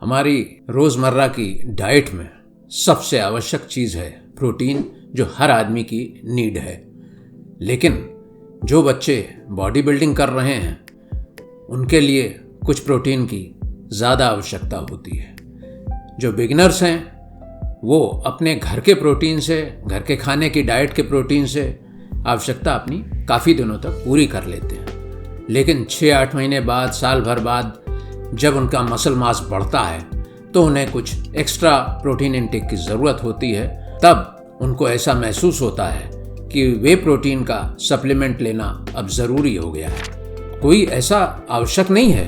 हमारी रोज़मर्रा की डाइट में सबसे आवश्यक चीज़ है प्रोटीन, जो हर आदमी की नीड है। लेकिन जो बच्चे बॉडी बिल्डिंग कर रहे हैं उनके लिए कुछ प्रोटीन की ज़्यादा आवश्यकता होती है। जो बिगिनर्स हैं वो अपने घर के प्रोटीन से, घर के खाने की डाइट के प्रोटीन से आवश्यकता अपनी काफ़ी दिनों तक पूरी कर लेते हैं। लेकिन 6-8 महीने बाद, साल भर बाद जब उनका मसल मास बढ़ता है तो उन्हें कुछ एक्स्ट्रा प्रोटीन इनटेक की ज़रूरत होती है। तब उनको ऐसा महसूस होता है कि वे प्रोटीन का सप्लीमेंट लेना अब ज़रूरी हो गया है। कोई ऐसा आवश्यक नहीं है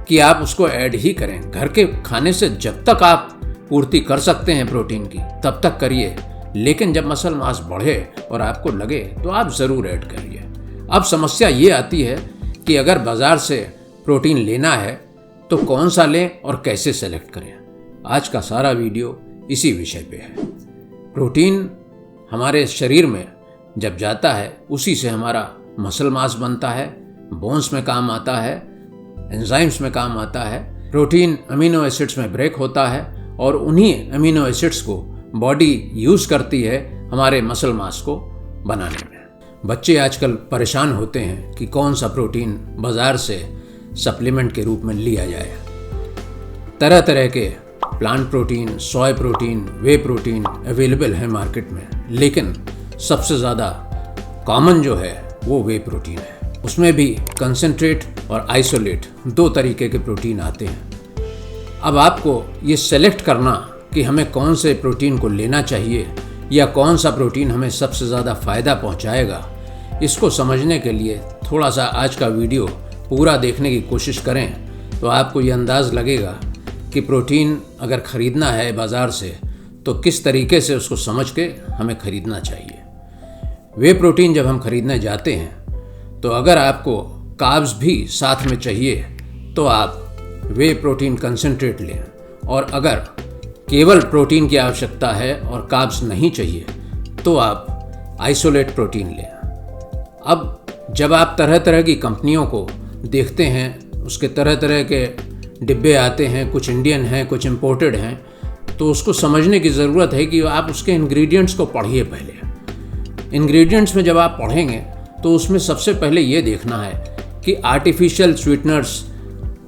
कि आप उसको ऐड ही करें। घर के खाने से जब तक आप पूर्ति कर सकते हैं प्रोटीन की तब तक करिए, लेकिन जब मसल मास बढ़े और आपको लगे तो आप ज़रूर ऐड करिए। अब समस्या ये आती है कि अगर बाज़ार से प्रोटीन लेना है तो कौन सा लें और कैसे सेलेक्ट करें। आज का सारा वीडियो इसी विषय पे है। प्रोटीन हमारे शरीर में जब जाता है उसी से हमारा मसल मास बनता है, बोन्स में काम आता है, एंजाइम्स में काम आता है। प्रोटीन अमीनो एसिड्स में ब्रेक होता है और उन्हीं अमीनो एसिड्स को बॉडी यूज़ करती है हमारे मसल मास को बनाने में। बच्चे आजकल परेशान होते हैं कि कौन सा प्रोटीन बाज़ार से सप्लीमेंट के रूप में लिया जाए। तरह तरह के प्लांट प्रोटीन, सोय प्रोटीन, वे प्रोटीन अवेलेबल है मार्केट में, लेकिन सबसे ज़्यादा कॉमन जो है वो वे प्रोटीन है। उसमें भी कंसंट्रेट और आइसोलेट दो तरीके के प्रोटीन आते हैं। अब आपको ये सेलेक्ट करना कि हमें कौन से प्रोटीन को लेना चाहिए या कौन सा प्रोटीन हमें सबसे ज़्यादा फ़ायदा पहुंचाएगा, इसको समझने के लिए थोड़ा सा आज का वीडियो पूरा देखने की कोशिश करें तो आपको ये अंदाज़ लगेगा कि प्रोटीन अगर ख़रीदना है बाज़ार से तो किस तरीके से उसको समझ के हमें ख़रीदना चाहिए। वे प्रोटीन जब हम ख़रीदने जाते हैं तो अगर आपको कार्ब्स भी साथ में चाहिए तो आप वे प्रोटीन कंसंट्रेट लें, और अगर केवल प्रोटीन की आवश्यकता है और कार्ब्स नहीं चाहिए तो आप आइसोलेट प्रोटीन लें। अब जब आप तरह तरह की कंपनियों को देखते हैं, उसके तरह तरह के डिब्बे आते हैं, कुछ इंडियन हैं, कुछ इम्पोर्टेड हैं, तो उसको समझने की ज़रूरत है कि आप उसके इंग्रेडिएंट्स को पढ़िए। पहले इंग्रेडिएंट्स में जब आप पढ़ेंगे तो उसमें सबसे पहले ये देखना है कि artificial sweeteners,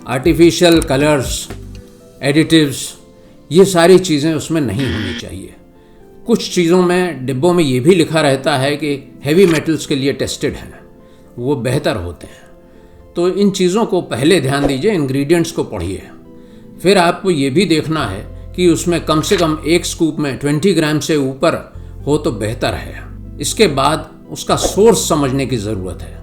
artificial colours, additives, ये सारी चीज़ें उसमें नहीं होनी चाहिए। कुछ चीज़ों में डिब्बों में ये भी लिखा रहता है कि हैवी मेटल्स के लिए टेस्टेड हैं, वो बेहतर होते हैं। तो इन चीज़ों को पहले ध्यान दीजिए, इंग्रेडिएंट्स को पढ़िए। फिर आपको ये भी देखना है कि उसमें कम से कम एक स्कूप में 20 ग्राम से ऊपर हो तो बेहतर है। इसके बाद उसका सोर्स समझने की ज़रूरत है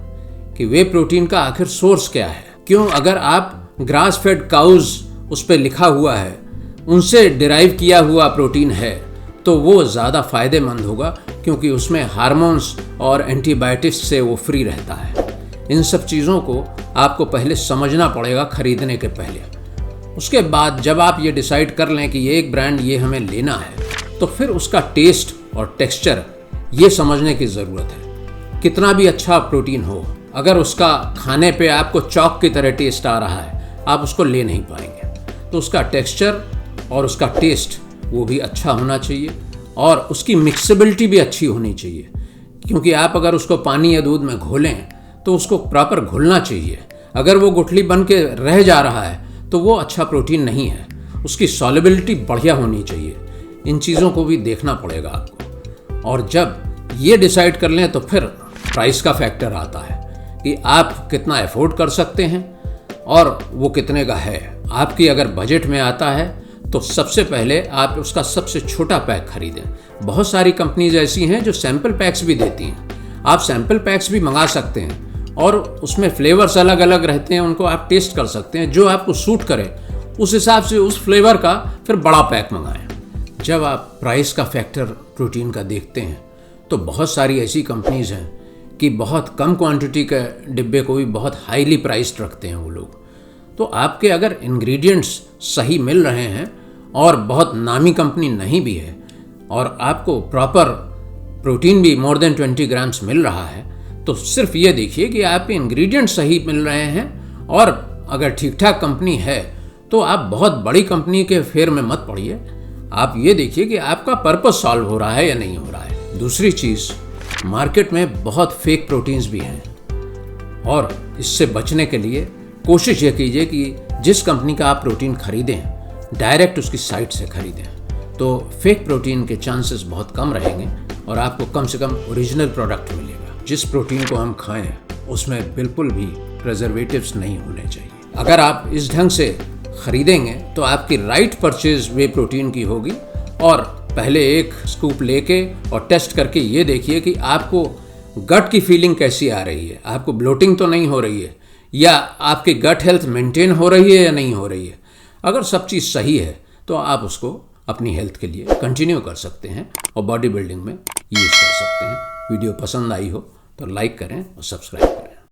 कि वे प्रोटीन का आखिर सोर्स क्या है। क्यों, अगर आप ग्रास फेड काउज उस पर लिखा हुआ है, उनसे डिराइव किया हुआ प्रोटीन है तो वो ज़्यादा फ़ायदेमंद होगा, क्योंकि उसमें हार्मोन्स और एंटीबायोटिक्स से वो फ्री रहता है। इन सब चीज़ों को आपको पहले समझना पड़ेगा खरीदने के पहले। उसके बाद जब आप ये डिसाइड कर लें कि ये एक ब्रांड ये हमें लेना है तो फिर उसका टेस्ट और टेक्सचर ये समझने की ज़रूरत है। कितना भी अच्छा प्रोटीन हो, अगर उसका खाने पे आपको चॉक की तरह टेस्ट आ रहा है, आप उसको ले नहीं पाएंगे। तो उसका टेक्सचर और उसका टेस्ट वो भी अच्छा होना चाहिए और उसकी मिक्सेबिलिटी भी अच्छी होनी चाहिए, क्योंकि आप अगर उसको पानी या दूध में घोलें तो उसको प्रॉपर घुलना चाहिए। अगर वो गुठली बन के रह जा रहा है तो वो अच्छा प्रोटीन नहीं है। उसकी सॉल्युबिलिटी बढ़िया होनी चाहिए। इन चीज़ों को भी देखना पड़ेगा आपको। और जब ये डिसाइड कर लें तो फिर प्राइस का फैक्टर आता है कि आप कितना अफोर्ड कर सकते हैं और वो कितने का है। आपकी अगर बजट में आता है तो सबसे पहले आप उसका सबसे छोटा पैक खरीदें। बहुत सारी कंपनीज ऐसी हैं जो सैम्पल पैक्स भी देती हैं। आप सैम्पल पैक्स भी मंगा सकते हैं और उसमें फ्लेवर्स अलग अलग रहते हैं, उनको आप टेस्ट कर सकते हैं। जो आपको सूट करे उस हिसाब से उस फ्लेवर का फिर बड़ा पैक मंगाएं। जब आप प्राइस का फैक्टर प्रोटीन का देखते हैं तो बहुत सारी ऐसी कंपनीज हैं कि बहुत कम क्वांटिटी के डिब्बे को भी बहुत हाईली प्राइस्ड रखते हैं वो लोग। तो आपके अगर इंग्रेडिएंट्स सही मिल रहे हैं और बहुत नामी कंपनी नहीं भी है और आपको प्रॉपर प्रोटीन भी मोर देन 20 ग्राम्स मिल रहा है, तो सिर्फ ये देखिए कि आपके इंग्रेडिएंट्स सही मिल रहे हैं और अगर ठीक ठाक कंपनी है तो आप बहुत बड़ी कंपनी के फेर में मत पड़िए। आप ये देखिए कि आपका पर्पस सॉल्व हो रहा है या नहीं हो रहा है। दूसरी चीज़, मार्केट में बहुत फेक प्रोटीन्स भी हैं और इससे बचने के लिए कोशिश ये कीजिए कि जिस कंपनी का आप प्रोटीन खरीदें डायरेक्ट उसकी साइट से खरीदें, तो फेक प्रोटीन के चांसेस बहुत कम रहेंगे और आपको कम से कम ओरिजिनल प्रोडक्ट मिलेगा। जिस प्रोटीन को हम खाएं उसमें बिल्कुल भी प्रिजर्वेटिव्स नहीं होने चाहिए। अगर आप इस ढंग से खरीदेंगे तो आपकी राइट परचेज वे प्रोटीन की होगी। और पहले एक स्कूप लेके और टेस्ट करके ये देखिए कि आपको गट की फीलिंग कैसी आ रही है, आपको ब्लोटिंग तो नहीं हो रही है, या आपकी गट हेल्थ मेंटेन हो रही है या नहीं हो रही है। अगर सब चीज़ सही है तो आप उसको अपनी हेल्थ के लिए कंटिन्यू कर सकते हैं और बॉडी बिल्डिंग में यूज़ कर सकते हैं। वीडियो पसंद आई हो तो लाइक करें और सब्सक्राइब करें।